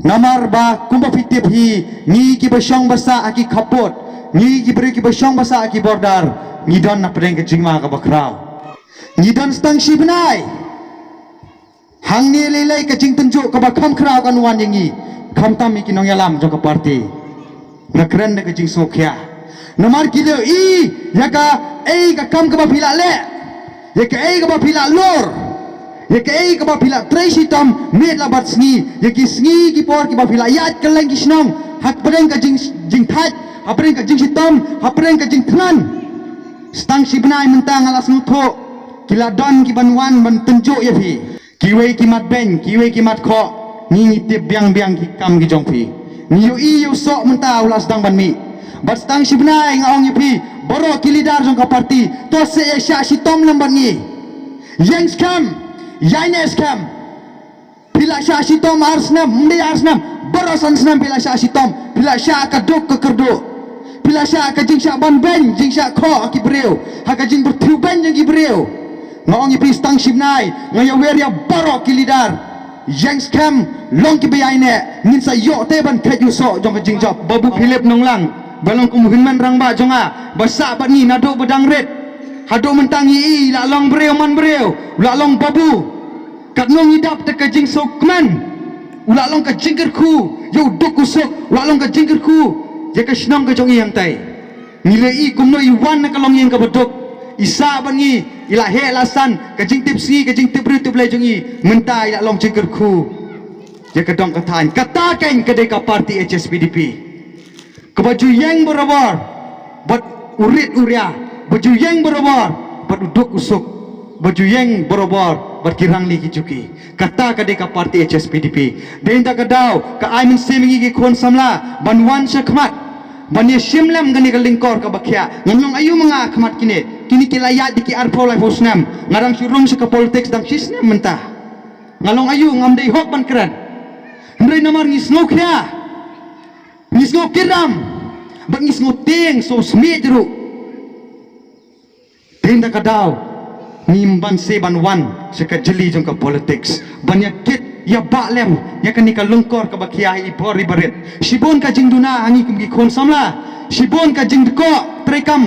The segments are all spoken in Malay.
Namar ba kumba fitip hi ni ki basyong basa aki kapot ni ki beri ki basyong basa aki bordar ni don na pedeng ke jingma ka bakrau ni don stang shi benai hang ni lelai ke jing tunjuk ka bakham krau kan wan yangi kham tam ki nong yalam jong ka parti na kren ke jing sokhya namar ki le i ya ka ei ka kam ka ba phila le ya ka ei ka ba phila lor ya kay ka ba pila tracy tam met la bat sngi ya ki sngi ki por ki ba pila yat ka lang ki snong hak preng ka jing that ha preng ka jing sitam ha preng ka jing thnan stang si benai mentang alas nutho kila don ki banwan ban tunjuk ya phi ki wei ki mat ben ki wei ki mat kho ni tip biang biang ki kam ki jong phi ni yo i yo sok menta ulas dang ban mi bat stang si benai ngaong ya phi boro ki leader jong ka parti to se sha si tom lamban ni yang scam Yaine scam pila sha sitom arsnam mde arsnam borosan snam pila sha sitom pila sha ka dok ka kerdo pila sha ka jing sha ban ben jing sha kho ki breu ha ka jing berthu ben jing ki breu ngong pi stang shibnai ngaya weria boro ki lidar yang scam long ki yaine nin sa yo te ban khet yu so jong ka jing job babu philip nonglang balong kum hinman rang ba jonga basa ba ni nado badang red hado mentangi i la long breu man breu la long babu kat nong idap te ka jing sokman ula long ka jingker khu yo dok usok ula long ka jingker khu je ka snong ka jong yang tai nile i kum no i wan ka long yang ka bodok isa bangi ila he lasan ka jing tip si ka jing tip ru tu blai jong i mentai la long jingker khu je ka dong ka than kata kain ka de ka parti HSPDP ka baju yang berabar bat urit uria baju yang berabar bat udok usok baju yang berabar bat kirang li kicuki kata ka de ka parti HSPDP deinta ka daw ka aimin semingi ki khon samla banwan shakmat bani shimlam gani ka lingkor ka bakhya ngong ayu mga khmat kini kilayat di ki arpol lai fosnam ngarang surung sa ka politics dang sisnam menta ngalong ayu ngamdei hok ban kran ndrei namar ngis ngokhya ngis ngokiram bat ngis ngoteng so sme jeru deinta ka daw nimban seban wan seka jeli jong ka politics banyak kit ya baklem ya kani ka lungkor ka bakiai bori baret sibon ka jingduna angi kum ki khon samla sibon ka jingdko trekam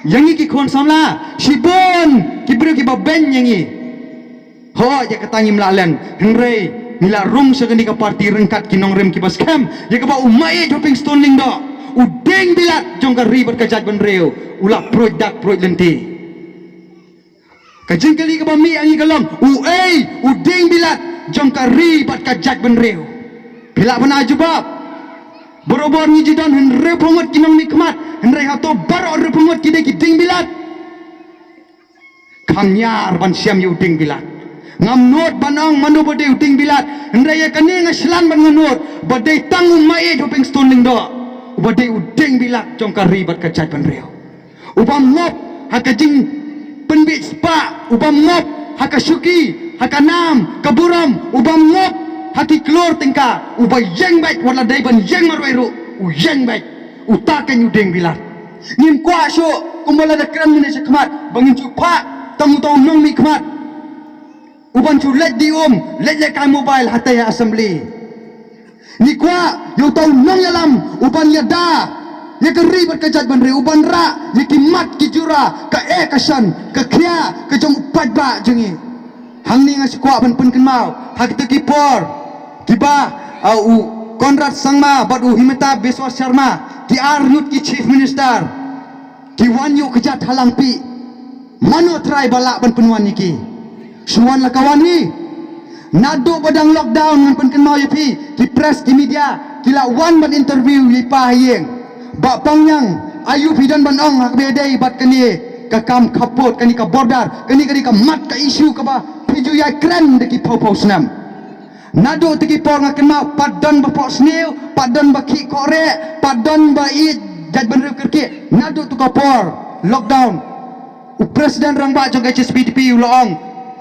yangi ki khon samla sibon ki bro ki baben yangi ho ya katangi mlalen henrei nila rum sekani ka parti rengkat kinong rem ki baskam ya ka ba umai doping stoning do udeng bilat jong ka ribet ka jaj benreu ulah produk lenti kajing kali ka bami angi kalam udeng bilat jong ka ribat ka jaj benreu bila bana jubab borobor ni jidan henre pomot kinong nikmat henre hato baro re pomot kide ki ding bilat kamnyar ban siam yu ding bilat ngam not banang manu bode uding bilat henre ya kane ngaslan ban nganot bade tangum mai doping stoning do bade uding bilat jong ka ribat ka jaj benreu ubam ngop hakajing penbit spa ubam ngop haka syuki haka nam kaburam ubam ngop haki klor tingka ubay yang baik wala day ban yang marwero u yang baik utakan udeng bilat nim kwa syo kumbala da kram ni sekmat bangin cu pa tamu tahu nong mi kmat uban cu let di let kai mobile hataya assembly ni kwa yo tahu nong yalam uban yada ya ke ribet ke jaj banre uban ra ya ki mat ki jura ka kasan ka khia ka jong upat ba jengi hang ni ngas kwa ban pun kenmau hak te ki por ki ba u Konrad Sangma bat u Himeta Biswa Sharma ki arnut ki chief minister ki wanyu ke jat halang pi mano try bala ban penwan ni ki suan la kawan ni nado badang lockdown ngan pun kenmau ya pi ki press ki media ki la wan ban interview li pa yeng ba pangyang ayu bidan banong hak bedai bat kani ka kam kapot kani ka border kani ka mat ka isu ka ba piju ya kren de ki pau snam nado te ki por ngaken ma padon ba pok sneu padon ba ki kore padon ba i jaj benreu kerke nado tu ka por lockdown u presiden rang ba jong HSPDP u loong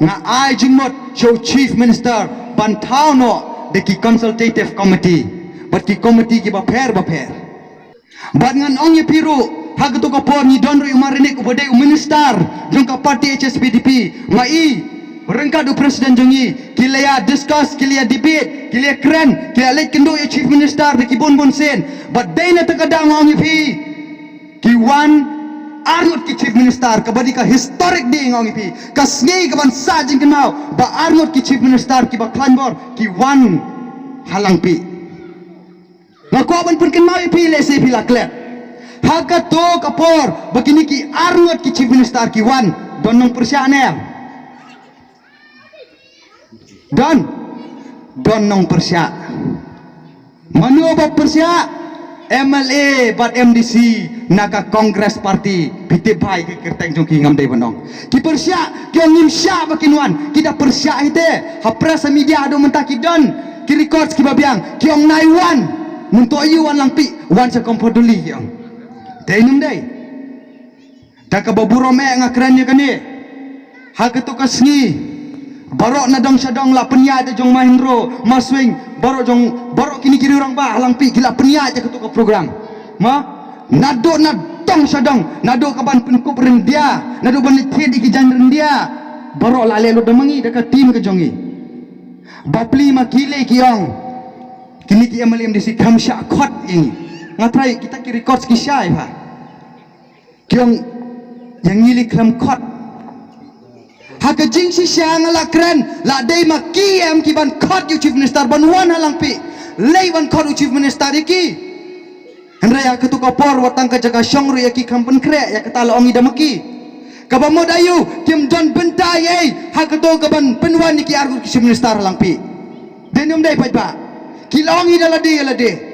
nga ai jingmot show chief minister ban thau no de ki consultative committee bat ki committee ki ba pher bat ngan ong ye piru hak tu ka por ni don ru umarinik ubade minister jong ka parti HSPDP ngai Merengkat du presiden jongi, kila ya discuss, kila ya debate, kila ya keren, kila lek kendo ya chief minister de kibun bun sen. But day na takadang ong ipi, kiwan arngot ki chief minister kabadi ka historic day ngong ipi. Kasngi kaban sajing kenau, ba arngot ki chief minister ki ba klanbor kiwan halang pi. Ngakuaban pun kenau ipi lese ipi laklet. Hakato kapor begini ki arngot ki chief minister ki wan donong persianem donong persia manu ba persia MLA bat MDC naka Congress Party piti bai ke kerteng jong ki ngam dei bonong ki persia ki ngim sya bakinwan kita persia ite hapras media do mentaki don ki records ki babiang ki ong naiwan munto yu wan langpi wan sa kompoduli ki ong Dainum day. Taka baburo me ngakrannya kani. Hak itu kasngi. Barok na dong sadong la penya de jong Mahindro, Maswing, barok kini kiri orang ba halang pi gila penya je ketuk program. Nado na dong sadong, nado kaban penkup rendia, nado ban thedi ki jan rendia. Barok la lelo demangi dekat tim ke jongi. Bapli makile ki yong. Kini ki amalim di si kamsha khot ini. Ngatrai kita ki record ki syai ba kyong yang ngili kram khot haka jing si syang la kren la dei ma ki am ki ban khot you chief minister ban wan halang pi lei ban khot chief minister ki hendra ya ketu kapor watang ka jaga syongru ya ki kampen kre ya kata la ongi damaki kabamod ayu kim don bentai ei haka to kaban penwan ki argu ki chief minister halang pi denum dei pai ba ki longi dala de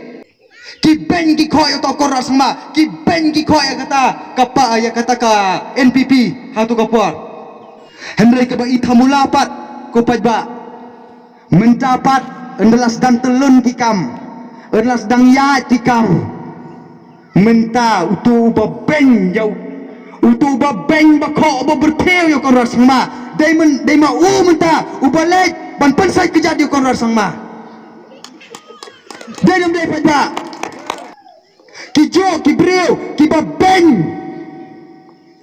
ki ben ki khoy to koras ma ki ben ki khoy kata kapa ya kata ka NPP hatu kapor hendrai ka ba ithamula pat ko pajba mendapat endelas dan telun ki kam endelas dang ya ki kam menta utu ba ben jau utu ba ben ba kho ba bertheu yo koras ma dai ma u menta u ba lek ban pensai kejad yo koras ma dai dum dai pajba Kijo ki breu ki ba ben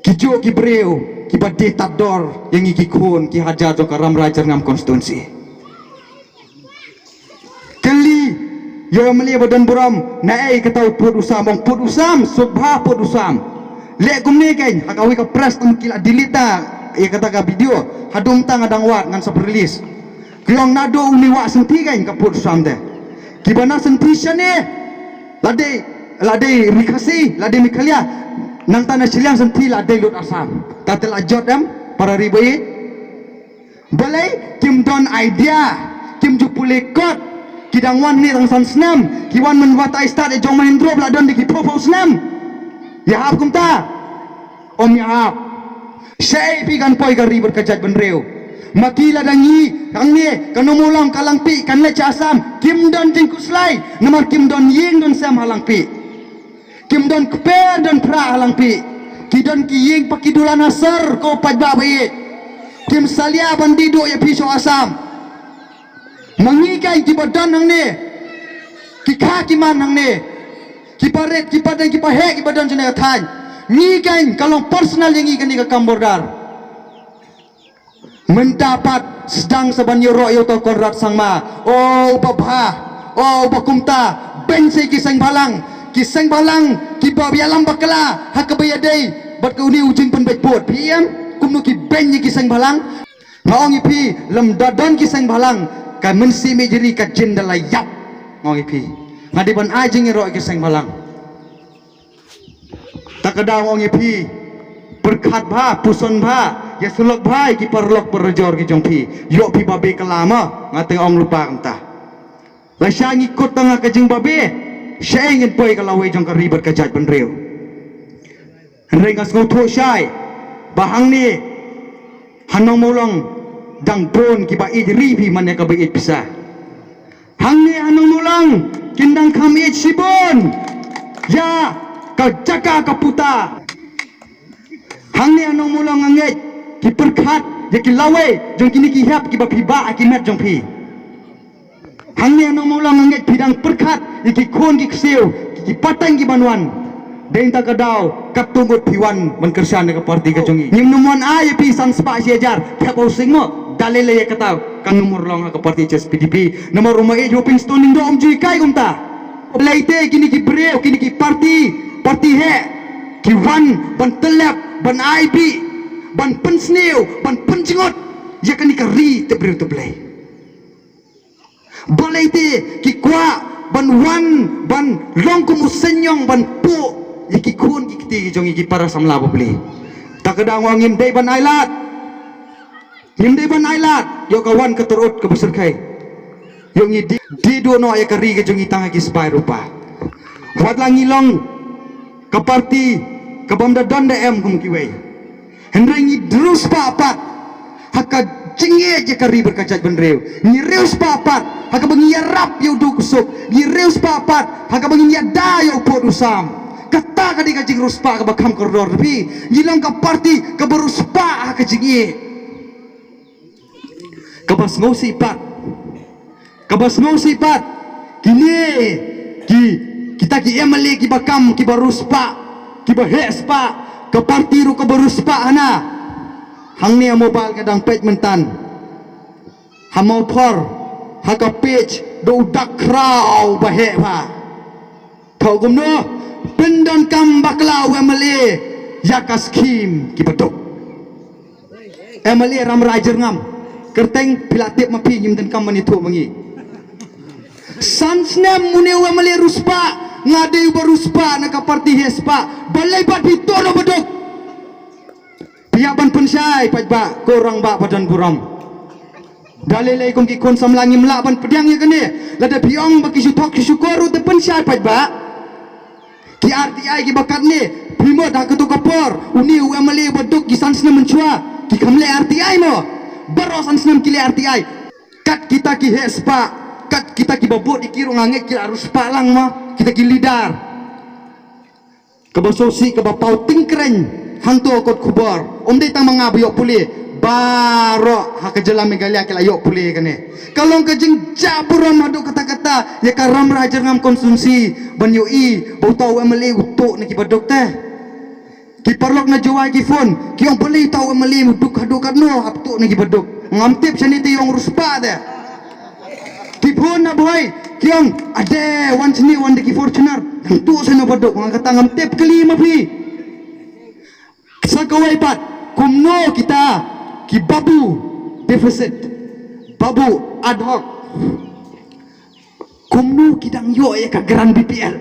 kijo ki breu ki ba dictator yang iki kun ki hajar jo karam rajar ngam konstitusi kali yo meli badan buram nae katau produsam bang produsam subha produsam le gumne kain hakawi ka press tum kila dilita ya kata ka video hadum tang adang wat ngan sub release kyong nado uni wa senti kain ka produsam de ki bana senti shane Lade mikasi, lade mikalia, nang tanah siliang senti lade lut asam. Tatel ajot em para ribai. Balai kim don idea, kim jupule kot, kidang wan ni tang san senam, kiwan menwatai start jong Mahindro beladon di kipopo senam. Ya hab kumta, om ya hab. Saya pikan poi kari berkejat benreu. Makila dangi, kang ni kanumulang kalangpi kan le asam, kim don jingkuslai, nomor kim don ying don sam halangpi. Kim don keper dan pra halang pi ki don ki ying pakidulan asar ko pajba bayi kim salia bandido ya piso asam mangikai ki badan nang ne ki kaki man nang ne ki paret ki padan ki pahe ki badan jene than ni kain kalau personal yang ikan ni ke kambordar mendapat sedang sebanyo royo to konrat sangma oh babha oh bakumta bense ki sang balang kisang balang kiba bialam bakala hakabaya day bat ka uni ujing pen bejbot PM kumno ki benye kisang balang ngong ipi lem dadon kisang balang ka mensi mejeri ka jendela yap ngong ipi ngadi ban ajing ro kisang balang takada ngong ipi berkat bha puson bha ya sulok bha ki perlok perjor ki jongpi yo pi babe kalama ngate ong lupa entah la sya ngikut tengah ka jeng babe saya ingin poi kalau wei jong ribet kejat benreu. Henry ngas ngoto syai bahang ni hanong molong dang bon ki ba ri bi man ka ba bisa. Hang ni hanong molong kindang kami sibon. Ya ka jaka ka puta. Hang ni hanong molong anget ki perkat ya ki lawe jong kini ki hap ki ba piba ki met jong pi. Hangnya nang mulang nget bidang perkat iki kun ki kseu ki patang ki banwan den ta kadau katungut piwan menkersan ke parti ka jongi nim numon ay pi sang spa siajar thapau singmo dalile ya kata kan nomor long ka parti ches PDP nomor rumah e joping stoning do om jui kai gumta leite kini ki breu kini ki parti he ki wan ban telap ban IB ban pensneu ban pencingot ya kani ka ri te breu te blai balaite ki kwa ban wan ban long kum senyong ban pu ya ki kun ki kiti jong ki para samla beli takadang wangim dei ban ailat ngim dei ban ailat yo kawan keturut ke besar kai yo ngi di do no ya kari ke jong itang ki spy rupa wat lang ilong ka parti ka bamda donda em kum ki wei hendrengi drus papat haka jingye je kari berkacat benreu ni reus papat haka bangi ya rap yo du kusuk ni reus papat haka bangi ya da yo pot usam kata ka di ka jing ruspa ka bakam koridor tapi ngilang ka parti ka beruspa haka jingye ka bas ngosi pat kini kita ki emali ki bakam ki beruspa ki berhespa ka parti ru ka beruspa hana hang ni mobile kadang page mentan hamau por haka page do dak krau bahe ba thau gumno pendon kam baklau emale yakas kim ki betok emale ram rajer ngam kerteng pilatip mapi nyim dan kam manitu mangi sansnem mune emale ruspa ngade beruspa nak parti hespa balai bat bitono bedok piaban pensai pajba korang ba badan buram dalilai kong ki kon samlangi melaban pedang ya kene lada piong baki sutok syukur te pensai pajba ki RTI ki bakat ni primo dah ketuk kapor uni UMLE beduk ki sansna mencua ki kamle RTI mo baro sansna ki RTI kat kita ki hespa kat kita ki babot dikirung angek ki harus palang mo kita ki lidar kebasosi kebapau tingkreng hantu kot kubor dei tang mangabuyok puli baro hak jelam megalia ke layok puli kene kalau kejing jaburam hadu kata-kata ya karam rajar ngam konsumsi ban yoi bau tau emali utuk ni ki badok teh ki parlok na jawai ki phone ki ong beli tau emali uduk hadu kadno haptuk ni ki badok ngam tip sani ti ong ruspa teh ki phone na boy ki ong ade wan sini wan de ki Fortuner tu sana badok ngam kata ngam tip kelima pi sakawai pat kumno kita ki babu deficit babu ad hoc kumno kidang yo ya ka gran BPL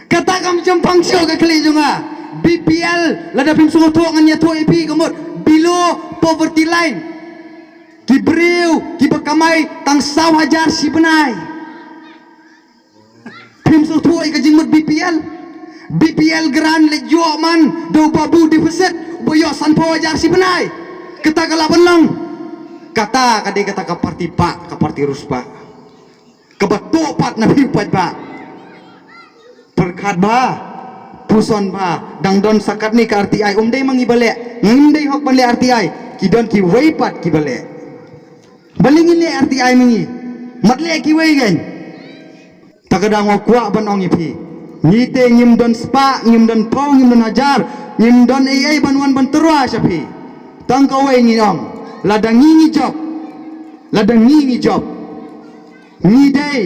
kata kam jempang sio ka kali junga BPL lada pim sungo to nganya to EP kamot below poverty line ki breu ki bakamai tang 1,000 si benai pim sungo to ka jingmot BPL gran le yo man do babu deficit boyo san pawajar si benai kata kalaban lang kata kade kata ka parti pak ka parti ruspa kebatopat na pipat ba perkat ba puson ba dangdon sakat ni ka RTI dei mangibale ngindei hok bale RTI kidon ki weipat ki bale balingin ni RTI mangi matle ki wei gen takadang kwa ban ong ipi ngite ngim don spa ngim don pau ngim don hajar ngim don AI banwan ban terua sapi tang kawai ngiyong ladang ngi job ngi day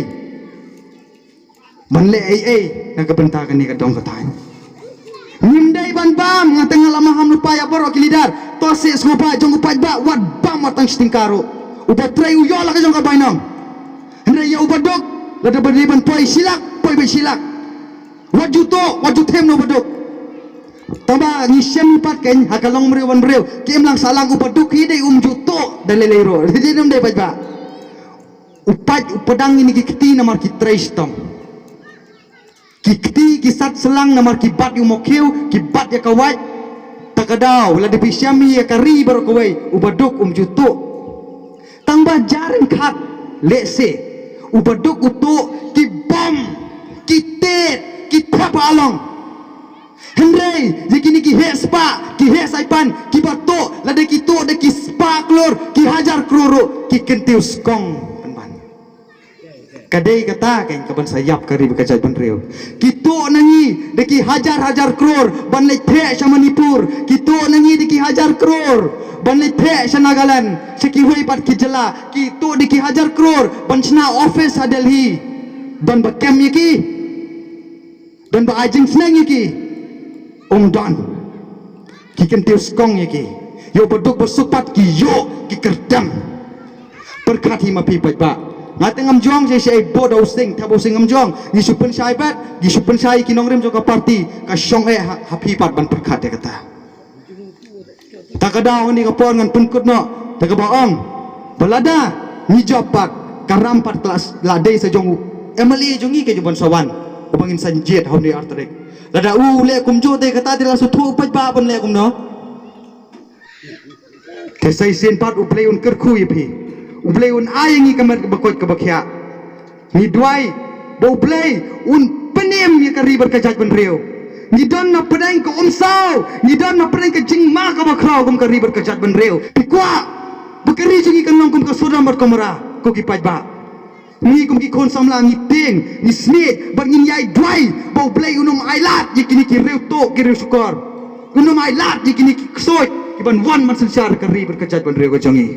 ban le AI nagabentakan ni kadong katay ngim day ban bam ngateng lamaham lupaya boro kilidar tose skopa jong upaj ba wat bam watang stingkaro uba tray uyola ka jong kabainong hendre ya ubadok lada ban poi silak poi be silak waju tem no baduk tamba ngisem pat ken hakalong mrewan brew kim lang salang ubaduk hide juto dalelero jadi nom dai bajba upaj upadang ini kikti namar ki treistom kikti kisat selang namar ki bat yu mokiu ki bat ya kawai takadaw la depi syami ya kari bar kawai ubaduk juto tamba jaren khat lese ubaduk uto ki bom ki tet kita palong hendrei jikini ki hespa ki hesaipan ki bato lade ki to de ki spa klor ki hajar kroro ki kentius kong penban Kadai kata kan kaban sayap kari berkajat banreu. Kita nangi deki hajar-hajar kror ban lethe sa Manipur. Kita nangi deki hajar kror ban lethe sa Nagaland. Sekihui pat kijela. Kita deki hajar kror ban sna office sa Delhi. Dan ba kem yaki. Dan ba ajing snang yaki. Don. Ki kan tiu skong yaki. Yo beduk bersupat ki yo ki kerdam. Berkati ma pi ba. Ngateng amjong saya bodo usting tabo sing amjong ni supen sai bat di supen sai kinong rem joka parti ka syong happy pat ban perkat dia kata takadau ni kapon ngan penkut no tagabaong balada ni jopat karampat kelas ladai sejong emali jongi ke jobon sawan ubangin sanjet haun di artrek lada le kumjo te kata dia lasu thu pat ba ban le kum no ke sai sen pat uplei un kerku yipi ublay un ayang i kamar bakot kabakya ni duai bo ublay un penem ya karibar kajat benreu ni don na pedang ko umsau ni don na pedang ke jingma ka bakrau kum karibar kajat benreu pikwa bakari jingi kan kum ka sudam bar kamera ko ki pajba ni kum ki kon samla ni ting ni snit bar ngin yai duai bo ublay unum ailat yikini ki reu to ki reu sukor unum ailat yikini ki soit iban wan man sensar karibar kajat benreu ko jongi